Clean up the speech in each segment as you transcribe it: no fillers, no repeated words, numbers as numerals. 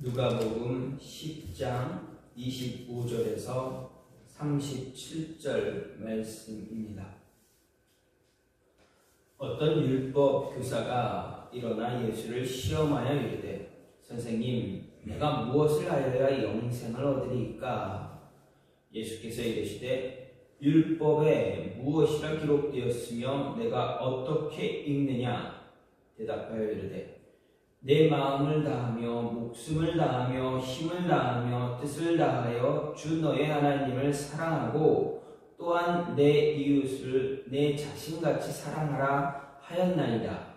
누가복음 10장 25절에서 37절 말씀입니다. 어떤 율법 교사가 일어나 예수를 시험하여 이르되, 선생님, 내가 무엇을 하여야 영생을 얻으리까? 예수께서 이르시되, 율법에 무엇이라 기록되었으며 내가 어떻게 읽느냐? 대답하여 이르되, 내 마음을 다하며 목숨을 다하며 힘을 다하며 뜻을 다하여 주 너의 하나님을 사랑하고 또한 내 이웃을 내 자신같이 사랑하라 하였나이다.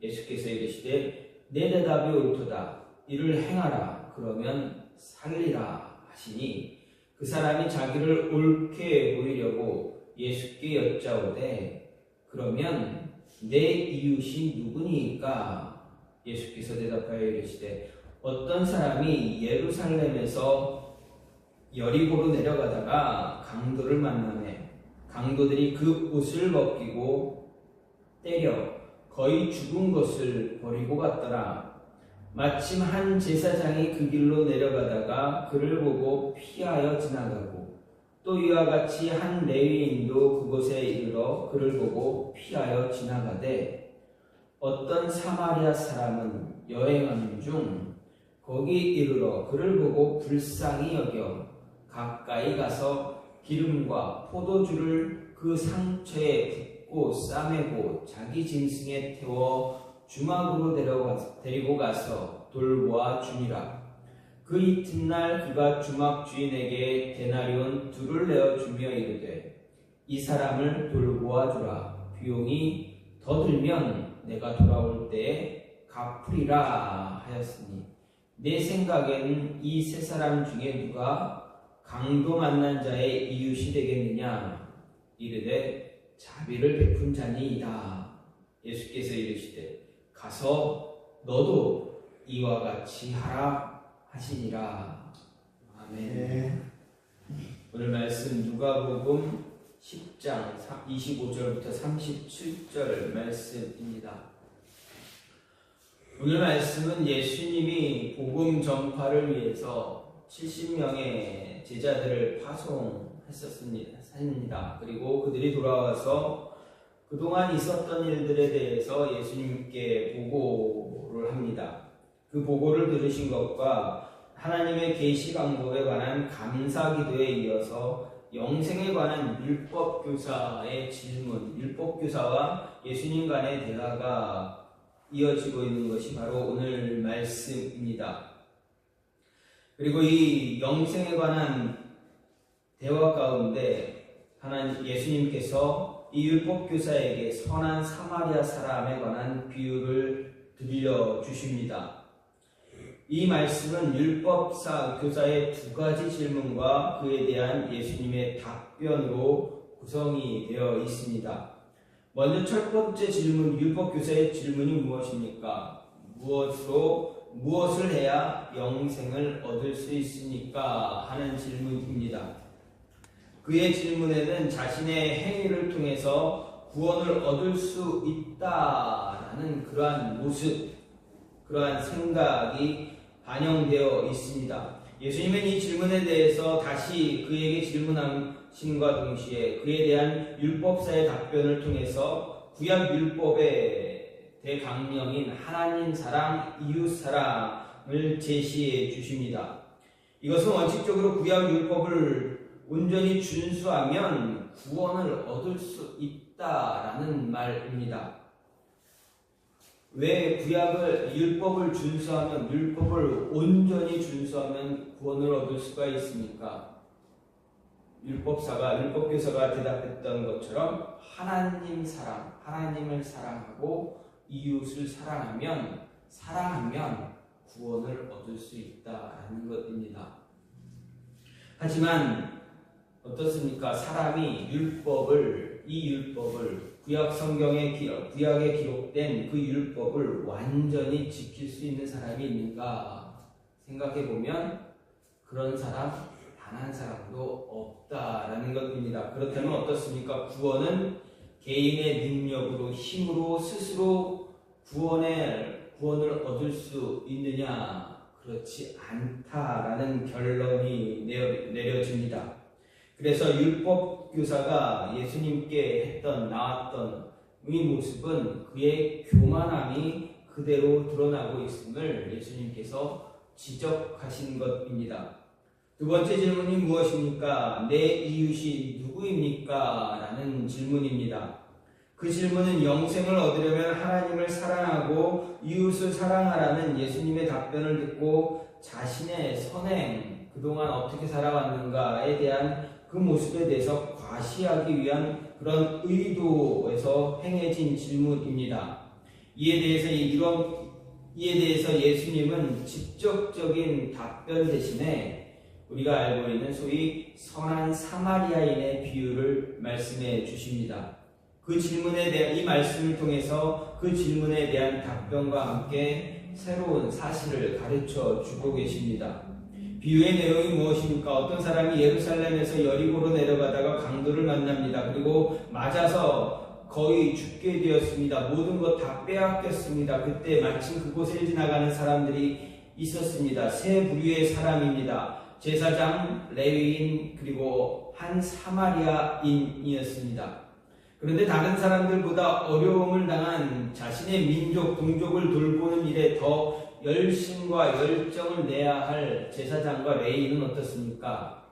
예수께서 이르시되, 내 대답이 옳도다. 이를 행하라. 그러면 살리라 하시니, 그 사람이 자기를 옳게 보이려고 예수께 여짜오되, 그러면 내 이웃이 누구니까? 예수께서 대답하여 이르시되, 어떤 사람이 예루살렘에서 여리고로 내려가다가 강도를 만나매 강도들이 그 옷을 벗기고 때려 거의 죽은 것을 버리고 갔더라. 마침 한 제사장이 그 길로 내려가다가 그를 보고 피하여 지나가고, 또 이와 같이 한 레위인도 그곳에 이르러 그를 보고 피하여 지나가되, 어떤 사마리아 사람은 여행하는 중 거기 이르러 그를 보고 불쌍히 여겨 가까이 가서 기름과 포도주를 그 상처에 붓고 싸매고 자기 짐승에 태워 주막으로 데리고 가서 돌보아 주니라. 그 이튿날 그가 주막 주인에게 데나리온 2를 내어주며 이르되, 이 사람을 돌보아 주라. 비용이 더 들면 내가 돌아올 때에 갚으리라 하였으니, 내 생각에는 이 세 사람 중에 누가 강도 만난 자의 이웃이 되겠느냐? 이르되, 자비를 베푼 자니이다. 예수께서 이르시되, 가서 너도 이와 같이 하라 하시니라. 아멘. 오늘 말씀 누가복음 10장 25절부터 37절 말씀입니다. 오늘 말씀은 예수님이 복음 전파를 위해서 70명의 제자들을 파송했었습니다. 그리고 그들이 돌아와서 그동안 있었던 일들에 대해서 예수님께 보고를 합니다. 그 보고를 들으신 것과 하나님의 계시 방법에 관한 감사 기도에 이어서 영생에 관한 율법 교사의 질문, 율법 교사와 예수님 간의 대화가 이어지고 있는 것이 바로 오늘 말씀입니다. 그리고 이 영생에 관한 대화 가운데 예수님께서 이 율법 교사에게 선한 사마리아 사람에 관한 비유를 들려주십니다. 이 말씀은 율법사 교사의 2가지 질문과 그에 대한 예수님의 답변으로 구성이 되어 있습니다. 먼저 첫 번째 질문, 율법 교사의 질문이 무엇입니까? 무엇을 해야 영생을 얻을 수 있습니까? 하는 질문입니다. 그의 질문에는 자신의 행위를 통해서 구원을 얻을 수 있다라는 그러한 모습, 그러한 생각이 반영되어 있습니다. 예수님은 이 질문에 대해서 다시 그에게 질문하신과 동시에 그에 대한 율법사의 답변을 통해서 구약 율법의 대강령인 하나님 사랑, 이웃 사랑을 제시해 주십니다. 이것은 원칙적으로 구약 율법을 온전히 준수하면 구원을 얻을 수 있다라는 말입니다. 왜 율법을 준수하면, 율법을 온전히 준수하면 구원을 얻을 수가 있습니까? 율법교사가 대답했던 것처럼 하나님을 사랑하고 이웃을 사랑하면 구원을 얻을 수 있다라는 것입니다. 하지만 어떻습니까? 사람이 이 율법을 구약에 기록된 그 율법을 완전히 지킬 수 있는 사람이 있는가 생각해보면 그런 사람 단 한 사람도 없다라는 것입니다. 그렇다면 어떻습니까? 구원은 개인의 능력으로, 힘으로 스스로 구원을 얻을 수 있느냐? 그렇지 않다라는 결론이 내려집니다. 그래서 율법 교사가 예수님께 나왔던 이 모습은 그의 교만함이 그대로 드러나고 있음을 예수님께서 지적하신 것입니다. 두 번째 질문이 무엇입니까? 내 이웃이 누구입니까? 라는 질문입니다. 그 질문은 영생을 얻으려면 하나님을 사랑하고 이웃을 사랑하라는 예수님의 답변을 듣고 자신의 선행, 그동안 어떻게 살아왔는가에 대한 그 모습에 대해서 과시하기 위한 그런 의도에서 행해진 질문입니다. 이에 대해서 예수님은 직접적인 답변 대신에 우리가 알고 있는 소위 선한 사마리아인의 비유를 말씀해 주십니다. 그 질문에 대한 이 말씀을 통해서 그 질문에 대한 답변과 함께 새로운 사실을 가르쳐 주고 계십니다. 비유의 내용이 무엇입니까? 어떤 사람이 예루살렘에서 여리고로 내려가다가 강도를 만납니다. 그리고 맞아서 거의 죽게 되었습니다. 모든 것 다 빼앗겼습니다. 그때 마침 그곳을 지나가는 사람들이 있었습니다. 세 부류의 사람입니다. 제사장, 레위인, 그리고 한 사마리아인이었습니다. 그런데 다른 사람들보다 어려움을 당한 자신의 민족, 동족을 돌보는 일에 더 열심과 열정을 내야 할 제사장과 레위인은 어떻습니까?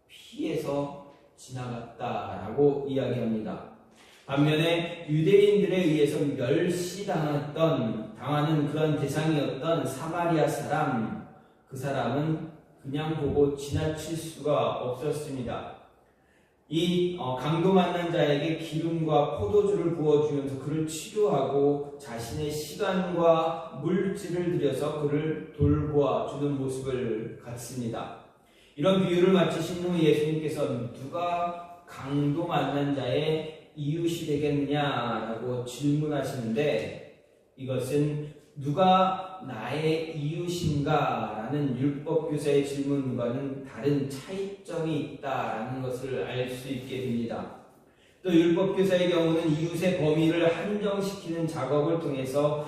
피해서 지나갔다라고 이야기합니다. 반면에 유대인들에 의해서 멸시당하는 그런 대상이었던 사마리아 사람, 그 사람은 그냥 보고 지나칠 수가 없었습니다. 이 강도 만난 자에게 기름과 포도주를 부어주면서 그를 치료하고 자신의 시간과 물질을 들여서 그를 돌보아 주는 모습을 갖습니다. 이런 비유를 마치신 후 예수님께서 누가 강도 만난 자의 이웃이 되겠느냐라고 질문하시는데, 이것은 누가 나의 이웃인가? 라는 율법교사의 질문과는 다른 차이점이 있다라는 것을 알 수 있게 됩니다. 또 율법교사의 경우는 이웃의 범위를 한정시키는 작업을 통해서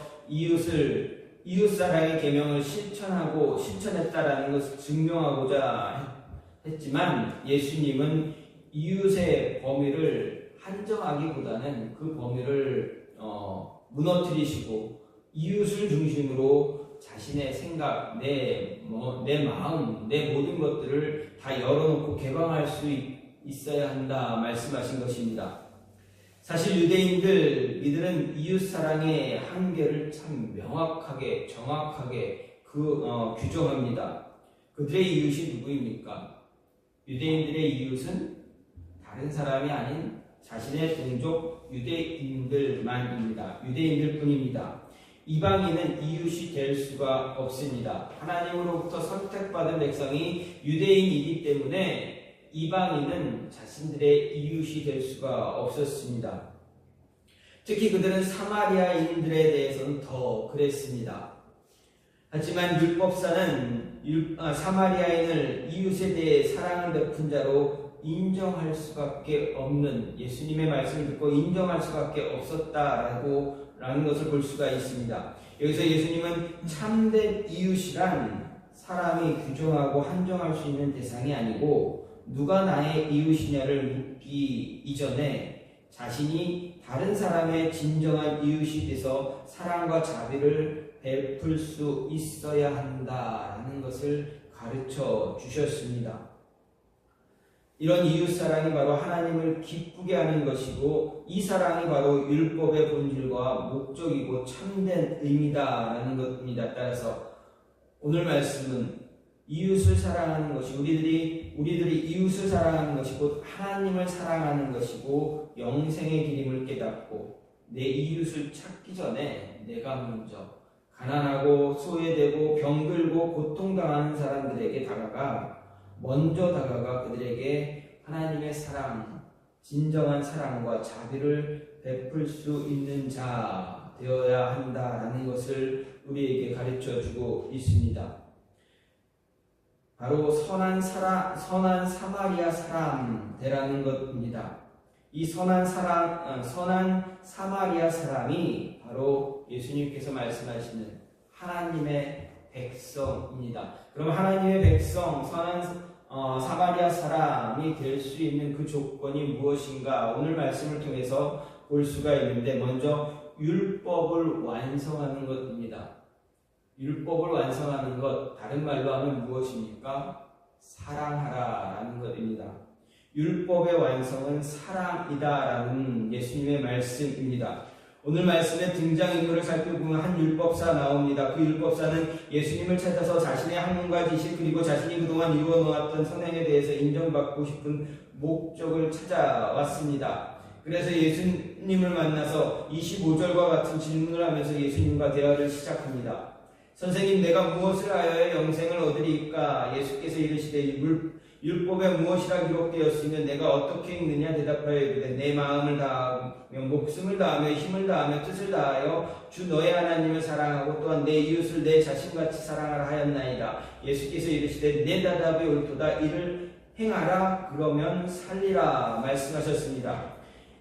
이웃사랑의 계명을 실천했다라는 것을 증명하고자 했지만, 예수님은 이웃의 범위를 한정하기보다는 그 범위를 무너뜨리시고 이웃을 중심으로 자신의 생각, 내 마음, 내 모든 것들을 다 열어놓고 개방할 수 있어야 한다 말씀하신 것입니다. 사실 이들은 이웃사랑의 한계를 참 명확하게, 정확하게 규정합니다. 그들의 이웃이 누구입니까? 유대인들의 이웃은 다른 사람이 아닌 자신의 동족 유대인들만입니다. 유대인들 뿐입니다. 이방인은 이웃이 될 수가 없습니다. 하나님으로부터 선택받은 백성이 유대인이기 때문에 이방인은 자신들의 이웃이 될 수가 없었습니다. 특히 그들은 사마리아인들에 대해서는 더 그랬습니다. 하지만 율법사는 사마리아인을 이웃에 대해 사랑을 베푼 자로 인정할 수밖에 없는, 예수님의 말씀을 듣고 인정할 수밖에 없었다라는 것을 볼 수가 있습니다. 여기서 예수님은 참된 이웃이란 사람이 규정하고 한정할 수 있는 대상이 아니고, 누가 나의 이웃이냐를 묻기 이전에 자신이 다른 사람의 진정한 이웃이 돼서 사랑과 자비를 베풀 수 있어야 한다라는 것을 가르쳐 주셨습니다. 이런 이웃사랑이 바로 하나님을 기쁘게 하는 것이고, 이 사랑이 바로 율법의 본질과 목적이고 참된 의미다라는 것입니다. 따라서 오늘 말씀은 이웃을 사랑하는 것이, 우리들이 이웃을 사랑하는 것이 곧 하나님을 사랑하는 것이고, 영생의 길임을 깨닫고 내 이웃을 찾기 전에 내가 먼저 가난하고 소외되고 병들고 고통당하는 사람들에게 먼저 다가가 그들에게 하나님의 사랑, 진정한 사랑과 자비를 베풀 수 있는 자 되어야 한다라는 것을 우리에게 가르쳐 주고 있습니다. 바로 선한 사마리아 사람 되라는 것입니다. 이 선한 사마리아 사람이 바로 예수님께서 말씀하시는 하나님의 백성입니다. 그럼 하나님의 백성, 선한 사마리아 사람이 될 수 있는 그 조건이 무엇인가? 오늘 말씀을 통해서 볼 수가 있는데, 먼저 율법을 완성하는 것입니다. 율법을 완성하는 것, 다른 말로 하면 무엇입니까? 사랑하라라는 것입니다. 율법의 완성은 사랑이다라는 예수님의 말씀입니다. 오늘 말씀의 등장인물을 살펴보면 한 율법사 나옵니다. 그 율법사는 예수님을 찾아서 자신의 학문과 지식 그리고 자신이 그동안 이루어놓았던 선행에 대해서 인정받고 싶은 목적을 찾아왔습니다. 그래서 예수님을 만나서 25절과 같은 질문을 하면서 예수님과 대화를 시작합니다. 선생님, 내가 무엇을 하여야 영생을 얻으리이까? 예수께서 이르시되 율법에 무엇이라 기록되었으면 내가 어떻게 읽느냐? 대답하여 이르되 내 마음을 다하며 목숨을 다하며 힘을 다하며 뜻을 다하여 주 너의 하나님을 사랑하고 또한 내 이웃을 내 자신같이 사랑하라 하였나이다. 예수께서 이르시되 내 대답이 옳도다. 이를 행하라. 그러면 살리라. 말씀하셨습니다.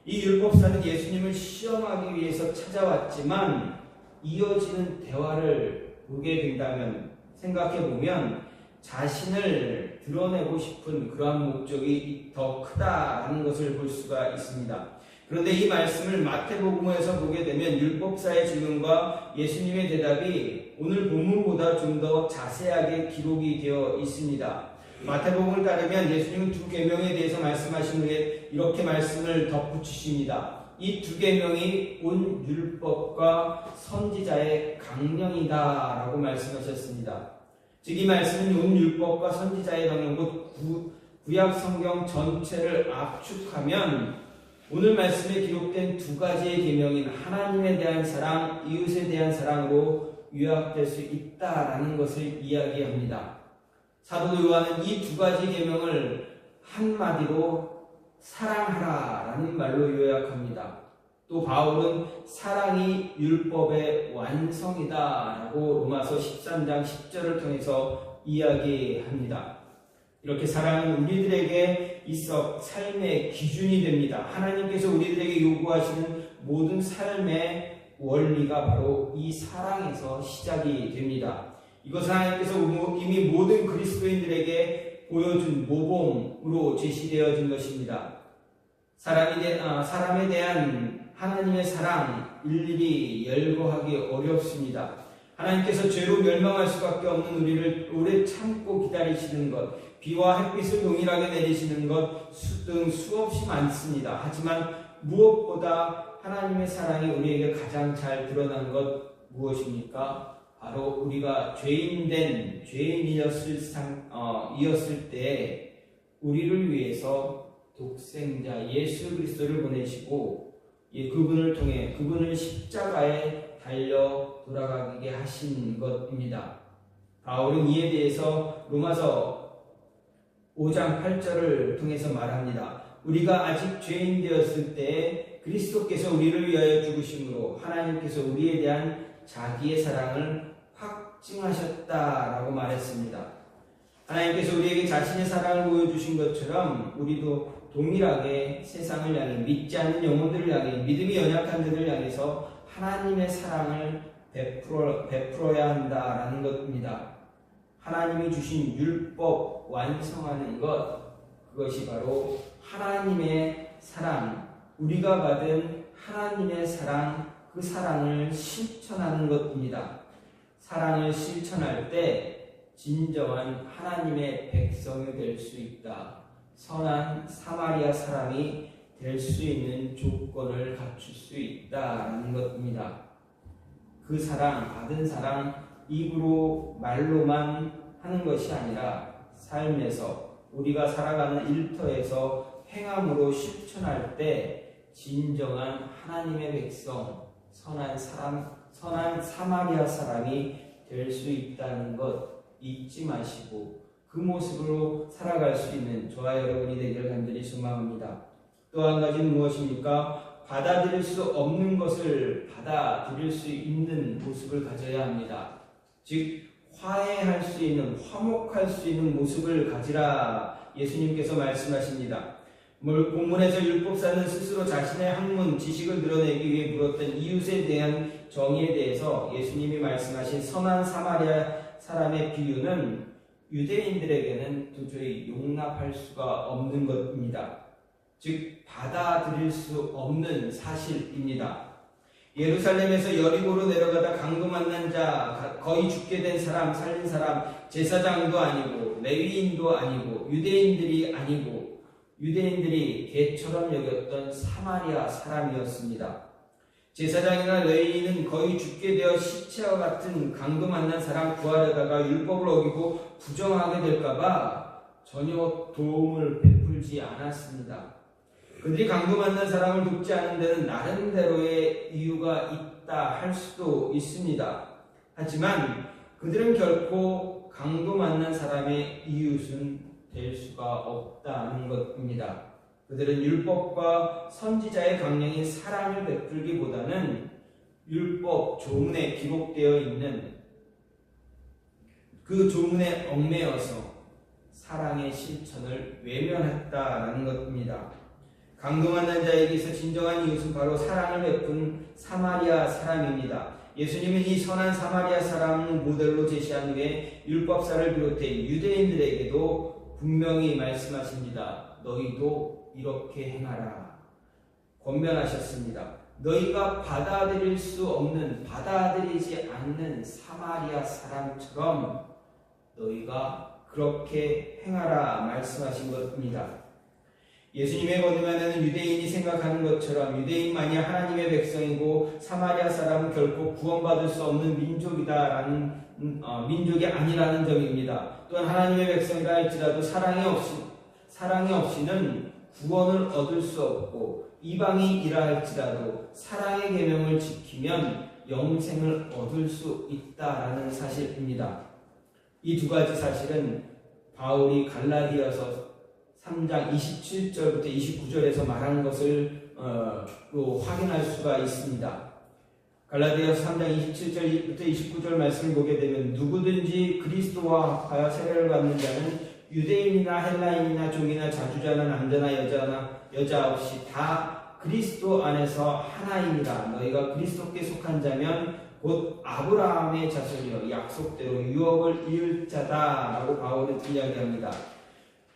이 율법사는 예수님을 시험하기 위해서 찾아왔지만 이어지는 대화를 보게 된다면, 생각해보면 자신을 드러내고 싶은 그러한 목적이 더 크다라는 것을 볼 수가 있습니다. 그런데 이 말씀을 마태복음에서 보게 되면 율법사의 질문과 예수님의 대답이 오늘 본문보다 좀 더 자세하게 기록이 되어 있습니다. 마태복음을 따르면 예수님은 두 계명에 대해서 말씀하신 후에 이렇게 말씀을 덧붙이십니다. 이 두 계명이 온 율법과 선지자의 강령이다 라고 말씀하셨습니다. 즉 이 말씀은 온 율법과 선지자의 강령, 곧 구약 성경 전체를 압축하면 오늘 말씀에 기록된 두 가지의 계명인 하나님에 대한 사랑, 이웃에 대한 사랑으로 요약될 수 있다라는 것을 이야기합니다. 사도 요한은 이 두 가지 계명을 한마디로 사랑하라라는 말로 요약합니다. 또 바울은 사랑이 율법의 완성이다라고 로마서 13장 10절을 통해서 이야기합니다. 이렇게 사랑은 우리들에게 있어 삶의 기준이 됩니다. 하나님께서 우리들에게 요구하시는 모든 삶의 원리가 바로 이 사랑에서 시작이 됩니다. 이것은 하나님께서 이미 모든 그리스도인들에게 보여준 모범으로 제시되어진 것입니다. 사람에 대한 하나님의 사랑 일일이 열거하기 어렵습니다. 하나님께서 죄로 멸망할 수밖에 없는 우리를 오래 참고 기다리시는 것, 비와 햇빛을 동일하게 내리시는 것 등 수없이 많습니다. 하지만 무엇보다 하나님의 사랑이 우리에게 가장 잘 드러난 것 무엇입니까? 바로 우리가 죄인이었을 때 우리를 위해서 독생자 예수 그리스도를 보내시고 그분을 통해 그분을 십자가에 달려 돌아가게 하신 것입니다. 바울은 이에 대해서 로마서 5장 8절을 통해서 말합니다. 우리가 아직 죄인 되었을 때 그리스도께서 우리를 위하여 죽으심으로 하나님께서 우리에 대한 자기의 사랑을 확증하셨다라고 말했습니다. 하나님께서 우리에게 자신의 사랑을 보여주신 것처럼 우리도 동일하게 세상을 향해, 믿지 않는 영혼들을 향해, 믿음이 연약한 자들을 향해서 하나님의 사랑을 베풀어야 한다라는 것입니다. 하나님이 주신 율법 완성하는 것, 그것이 바로 하나님의 사랑, 우리가 받은 하나님의 사랑, 그 사랑을 실천하는 것입니다. 사랑을 실천할 때 진정한 하나님의 백성이 될 수 있다. 선한 사마리아 사람이 될 수 있는 조건을 갖출 수 있다는 것입니다. 그 사랑, 받은 사랑, 입으로 말로만 하는 것이 아니라 삶에서 우리가 살아가는 일터에서 행함으로 실천할 때 진정한 하나님의 백성, 선한 사마리아 사람이 될 수 있다는 것 잊지 마시고 그 모습으로 살아갈 수 있는 저와 여러분이 되기를 간절히 소망합니다. 또 한 가지는 무엇입니까? 받아들일 수 없는 것을 받아들일 수 있는 모습을 가져야 합니다. 즉 화해할 수 있는, 화목할 수 있는 모습을 가지라 예수님께서 말씀하십니다. 본문에서 율법사는 스스로 자신의 학문, 지식을 드러내기 위해 물었던 이웃에 대한 정의에 대해서 예수님이 말씀하신 선한 사마리아 사람의 비유는 유대인들에게는 도저히 용납할 수가 없는 것입니다. 즉 받아들일 수 없는 사실입니다. 예루살렘에서 여리고로 내려가다 강도 만난 자, 거의 죽게 된 사람, 살린 사람, 제사장도 아니고 레위인도 아니고 유대인들이 아니고 유대인들이 개처럼 여겼던 사마리아 사람이었습니다. 제사장이나 레위인은 거의 죽게 되어 시체와 같은 강도 만난 사람 구하려다가 율법을 어기고 부정하게 될까봐 전혀 도움을 베풀지 않았습니다. 그들이 강도 만난 사람을 돕지 않은 데는 나름대로의 이유가 있다 할 수도 있습니다. 하지만 그들은 결코 강도 만난 사람의 이웃은 될 수가 없다는 것입니다. 그들은 율법과 선지자의 강령인 사랑을 베풀기보다는 율법 조문에 기록되어 있는 그 조문에 얽매여서 사랑의 실천을 외면했다라는 것입니다. 강도 만난 자에게서 진정한 이웃은 바로 사랑을 베푼 사마리아 사람입니다. 예수님은 이 선한 사마리아 사람을 모델로 제시한 후에 율법사를 비롯해 유대인들에게도 분명히 말씀하십니다. 너희도 이렇게 행하라. 권면하셨습니다. 너희가 받아들일 수 없는, 받아들이지 않는 사마리아 사람처럼 너희가 그렇게 행하라 말씀하신 것입니다. 예수님의 권면에는 유대인이 생각하는 것처럼 유대인만이 하나님의 백성이고 사마리아 사람은 결코 구원받을 수 없는 민족이다라는 민족이 아니라는 점입니다. 또한 하나님의 백성이라 할지라도 사랑이 없이는 구원을 얻을 수 없고 이방인이라 할지라도 사랑의 계명을 지키면 영생을 얻을 수 있다라는 사실입니다. 이 두 가지 사실은 바울이 갈라디아서 3장 27절부터 29절에서 말하는 것을 또 확인할 수가 있습니다. 갈라디아서 3장 27절부터 29절 말씀을 보게 되면 누구든지 그리스도와 합하여 세례를 받는 자는 유대인이나 헬라인이나 종이나 자주자나 남자나 여자 없이 다 그리스도 안에서 하나이니라. 너희가 그리스도께 속한 자면 곧 아브라함의 자손이여 약속대로 유업을 이을 자다라고 바울은 이야기합니다.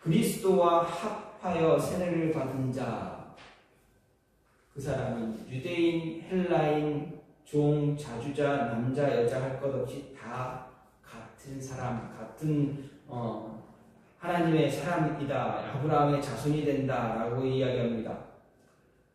그리스도와 합하여 세례를 받은 자, 그 사람은 유대인, 헬라인, 종, 자주자, 남자, 여자 할 것 없이 다 같은 사람, 같은 하나님의 사람이다. 아브라함의 자손이 된다라고 이야기합니다.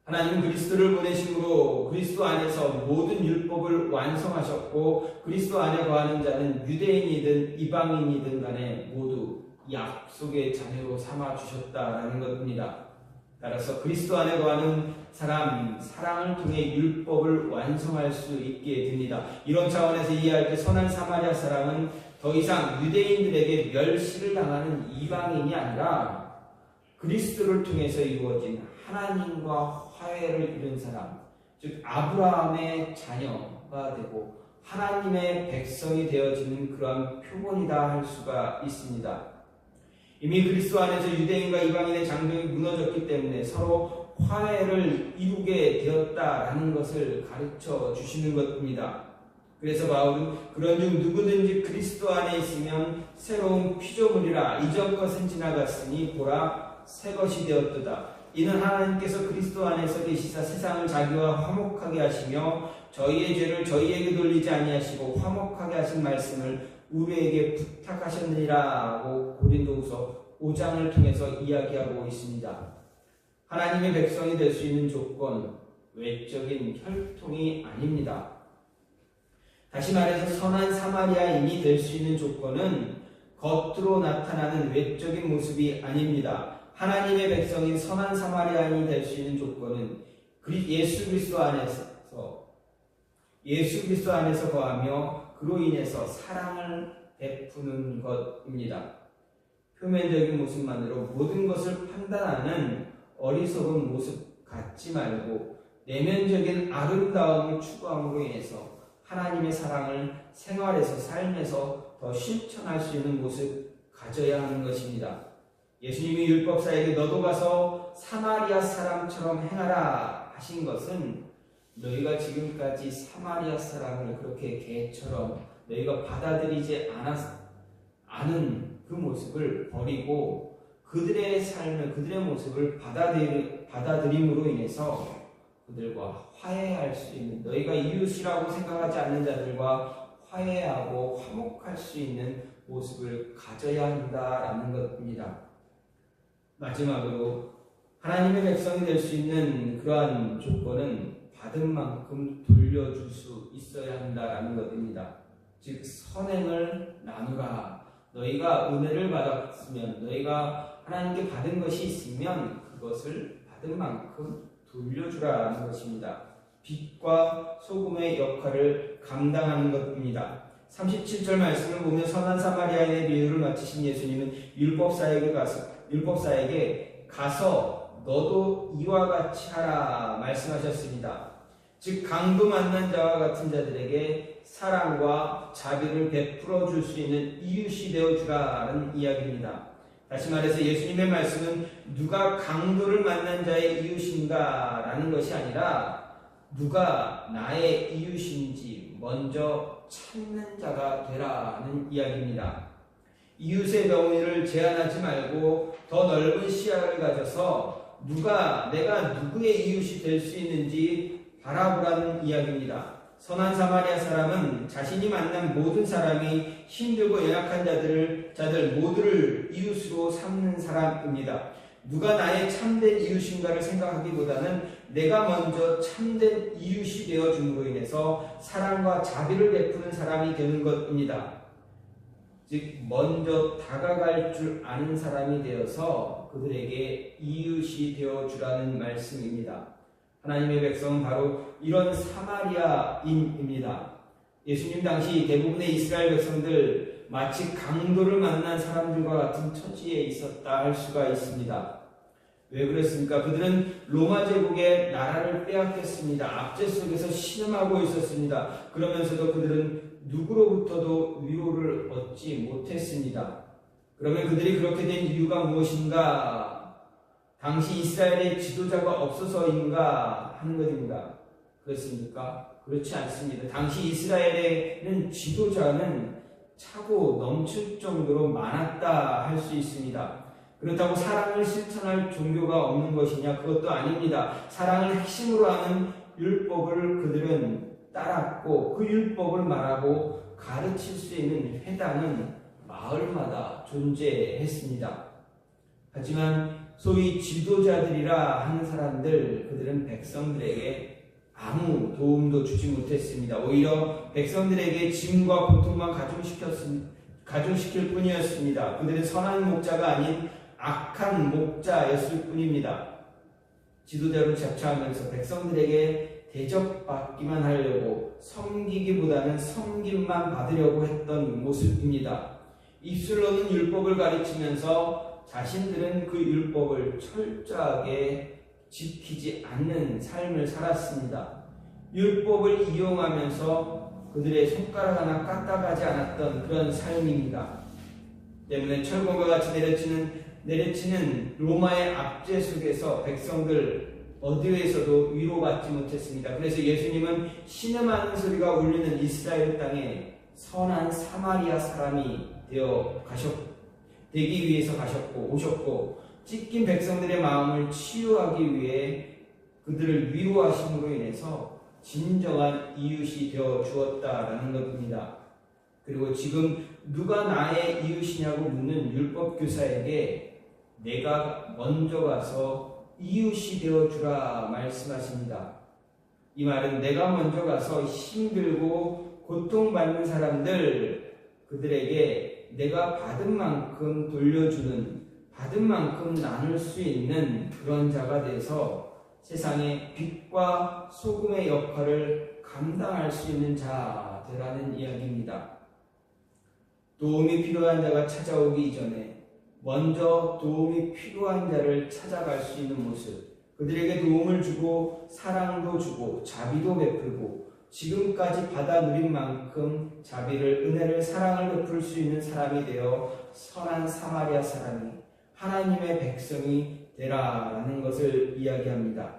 하나님은 그리스도를 보내심으로 그리스도 안에서 모든 율법을 완성하셨고 그리스도 안에 거하는 자는 유대인이든 이방인이든 간에 모두 약속의 자녀로 삼아주셨다라는 것입니다. 따라서 그리스도 안에 거하는 사람, 사랑을 통해 율법을 완성할 수 있게 됩니다. 이런 차원에서 이해할 때 선한 사마리아 사람은 더 이상 유대인들에게 멸시를 당하는 이방인이 아니라 그리스도를 통해서 이루어진 하나님과 화해를 이룬 사람, 즉 아브라함의 자녀가 되고 하나님의 백성이 되어지는 그러한 표본이다 할 수가 있습니다. 이미 그리스도 안에서 유대인과 이방인의 장벽이 무너졌기 때문에 서로 화해를 이루게 되었다라는 것을 가르쳐 주시는 것입니다. 그래서 바울은 그런즉 누구든지 그리스도 안에 있으면 새로운 피조물이라 이전 것은 지나갔으니 보라 새 것이 되었도다. 이는 하나님께서 그리스도 안에서 계시사 세상을 자기와 화목하게 하시며 저희의 죄를 저희에게 돌리지 아니하시고 화목하게 하신 말씀을 우리에게 부탁하셨느니라고 고린도후서 5장을 통해서 이야기하고 있습니다. 하나님의 백성이 될 수 있는 조건, 외적인 혈통이 아닙니다. 다시 말해서 선한 사마리아인이 될 수 있는 조건은 겉으로 나타나는 외적인 모습이 아닙니다. 하나님의 백성인 선한 사마리아인이 될 수 있는 조건은 예수 그리스도 안에서 거하며 그로 인해서 사랑을 베푸는 것입니다. 표면적인 모습만으로 모든 것을 판단하는 어리석은 모습 갖지 말고 내면적인 아름다움을 추구함으로 인해서 하나님의 사랑을 생활에서 삶에서 더 실천할 수 있는 모습 가져야 하는 것입니다. 예수님이 율법사에게 너도 가서 사마리아 사람처럼 행하라 하신 것은 너희가 지금까지 사마리아 사람을 그렇게 개처럼 너희가 받아들이지 않은 그 모습을 버리고 그들의 삶을, 그들의 모습을 받아들임으로 인해서 그들과 화해할 수 있는, 너희가 이웃이라고 생각하지 않는 자들과 화해하고 화목할 수 있는 모습을 가져야 한다라는 것입니다. 마지막으로 하나님의 백성이 될 수 있는 그러한 조건은 받은 만큼 돌려줄 수 있어야 한다라는 것입니다. 즉 선행을 나누라. 너희가 은혜를 받았으면, 너희가 하나님께 받은 것이 있으면 그것을 받은 만큼 돌려주라는 것입니다. 빛과 소금의 역할을 감당하는 것입니다. 37절 말씀을 보면 선한 사마리아인의 비유를 마치신 예수님은 율법사에게 가서 너도 이와 같이 하라 말씀하셨습니다. 즉 강도 만난 자와 같은 자들에게 사랑과 자비를 베풀어 줄 수 있는 이웃이 되어 주라는 이야기입니다. 다시 말해서 예수님의 말씀은 누가 강도를 만난 자의 이웃인가 라는 것이 아니라 누가 나의 이웃인지 먼저 찾는 자가 되라는 이야기입니다. 이웃의 병의를 제한하지 말고 더 넓은 시야를 가져서 내가 누구의 이웃이 될 수 있는지 바라보라는 이야기입니다. 선한 사마리아 사람은 자신이 만난 모든 사람이 힘들고 연약한 자들 모두를 이웃으로 삼는 사람입니다. 누가 나의 참된 이웃인가를 생각하기보다는 내가 먼저 참된 이웃이 되어줌으로 인해서 사랑과 자비를 베푸는 사람이 되는 것입니다. 즉 먼저 다가갈 줄 아는 사람이 되어서 그들에게 이웃이 되어주라는 말씀입니다. 하나님의 백성은 바로 이런 사마리아인입니다. 예수님 당시 대부분의 이스라엘 백성들 마치 강도를 만난 사람들과 같은 처지에 있었다 할 수가 있습니다. 왜 그랬습니까? 그들은 로마 제국의 나라를 빼앗겼습니다. 압제 속에서 신음하고 있었습니다. 그러면서도 그들은 누구로부터도 위로를 얻지 못했습니다. 그러면 그들이 그렇게 된 이유가 무엇인가? 당시 이스라엘의 지도자가 없어서인가 하는 것입니다. 그렇습니까? 그렇지 않습니다. 당시 이스라엘에는 지도자는 차고 넘칠 정도로 많았다 할 수 있습니다. 그렇다고 사랑을 실천할 종교가 없는 것이냐? 그것도 아닙니다. 사랑을 핵심으로 하는 율법을 그들은 따랐고 그 율법을 말하고 가르칠 수 있는 회당은 마을마다 존재했습니다. 하지만 소위 지도자들이라 하는 사람들, 그들은 백성들에게 아무 도움도 주지 못했습니다. 오히려 백성들에게 짐과 고통만 가중시킬 뿐이었습니다. 그들은 선한 목자가 아닌 악한 목자였을 뿐입니다. 지도자로 자처하면서 백성들에게 대접받기만 하려고 섬기기보다는 섬김만 받으려고 했던 모습입니다. 입술로는 율법을 가르치면서 자신들은 그 율법을 철저하게 지키지 않는 삶을 살았습니다. 율법을 이용하면서 그들의 손가락 하나 까딱하지 않았던 그런 삶입니다. 때문에 철공과 같이 내려치는 로마의 압제 속에서 백성들 어디에서도 위로받지 못했습니다. 그래서 예수님은 신음하는 소리가 울리는 이스라엘 땅에 선한 사마리아 사람이 되기 위해서 오셨고 찢긴 백성들의 마음을 치유하기 위해 그들을 위로하심으로 인해서 진정한 이웃이 되어 주었다라는 것입니다. 그리고 지금 누가 나의 이웃이냐고 묻는 율법 교사에게 내가 먼저 가서 이웃이 되어 주라 말씀하십니다. 이 말은 내가 먼저 가서 힘들고 고통받는 사람들, 그들에게 내가 받은 만큼 돌려주는, 받은 만큼 나눌 수 있는 그런 자가 돼서 세상의 빛과 소금의 역할을 감당할 수 있는 자 되라는 이야기입니다. 도움이 필요한 자가 찾아오기 이전에 먼저 도움이 필요한 자를 찾아갈 수 있는 모습, 그들에게 도움을 주고 사랑도 주고 자비도 베풀고 지금까지 받아 누린 만큼 자비를, 은혜를, 사랑을 베풀 수 있는 사람이 되어 선한 사마리아 사람이 하나님의 백성이 되라라는 것을 이야기합니다.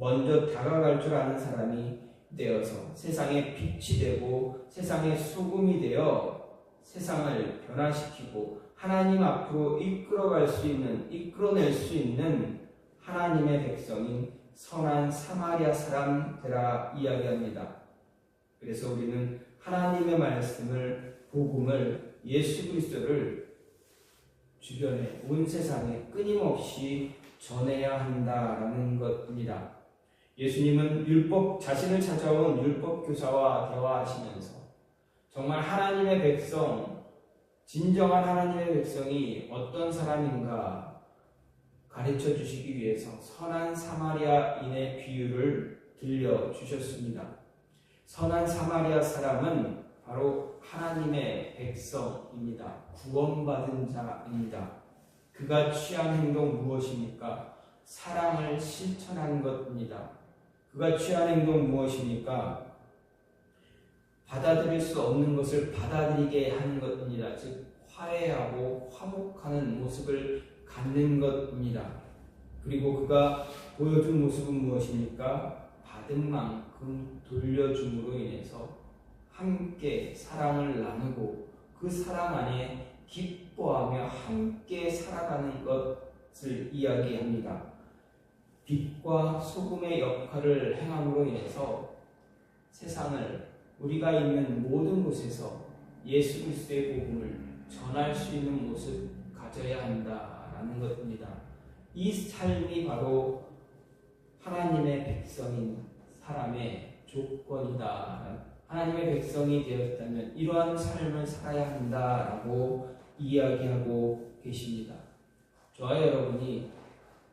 먼저 다가갈 줄 아는 사람이 되어서 세상의 빛이 되고 세상의 소금이 되어 세상을 변화시키고 하나님 앞으로 이끌어낼 수 있는 하나님의 백성인 선한 사마리아 사람 되라 이야기합니다. 그래서 우리는 하나님의 말씀을, 복음을, 예수 그리스도를 주변에 온 세상에 끊임없이 전해야 한다라는 것입니다. 예수님은 자신을 찾아온 율법 교사와 대화하시면서 정말 하나님의 백성, 진정한 하나님의 백성이 어떤 사람인가 가르쳐 주시기 위해서 선한 사마리아인의 비유를 들려주셨습니다. 선한 사마리아 사람은 바로 하나님의 백성입니다. 구원받은 자입니다. 그가 취한 행동 무엇입니까? 사랑을 실천한 것입니다. 그가 취한 행동 무엇입니까? 받아들일 수 없는 것을 받아들이게 하는 것입니다. 즉 화해하고 화목하는 모습을 갖는 것입니다. 그리고 그가 보여준 모습은 무엇입니까? 받은 만큼 돌려줌으로 인해서 함께 사랑을 나누고 그 사랑 안에 기뻐하며 함께 살아가는 것을 이야기합니다. 빛과 소금의 역할을 행함으로 인해서 세상을 우리가 있는 모든 곳에서 예수 그리스도의 복음을 전할 수 있는 모습 가져야 한다라는 것입니다. 이 삶이 바로 하나님의 백성인 사람의 조건이다. 하나님의 백성이 되었다면 이러한 삶을 살아야 한다라고 이야기하고 계십니다. 저와 여러분이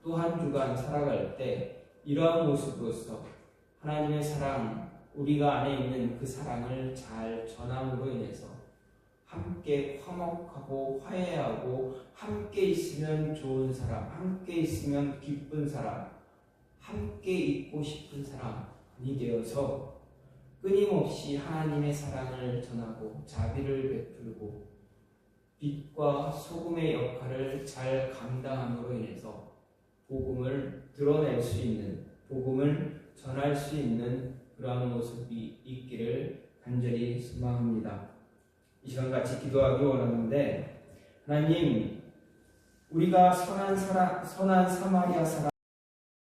또 한 주간 살아갈 때 이러한 모습으로서 하나님의 사랑, 우리가 안에 있는 그 사랑을 잘 전함으로 인해서 함께 화목하고 화해하고 함께 있으면 좋은 사람, 함께 있으면 기쁜 사람, 함께 있고 싶은 사람이 되어서 끊임없이 하나님의 사랑을 전하고 자비를 베풀고 빛과 소금의 역할을 잘 감당함으로 인해서 복음을 드러낼 수 있는, 복음을 전할 수 있는 그러한 모습이 있기를 간절히 소망합니다. 이 시간 같이 기도하기 원하는데, 하나님, 우리가 선한 사마리아 사람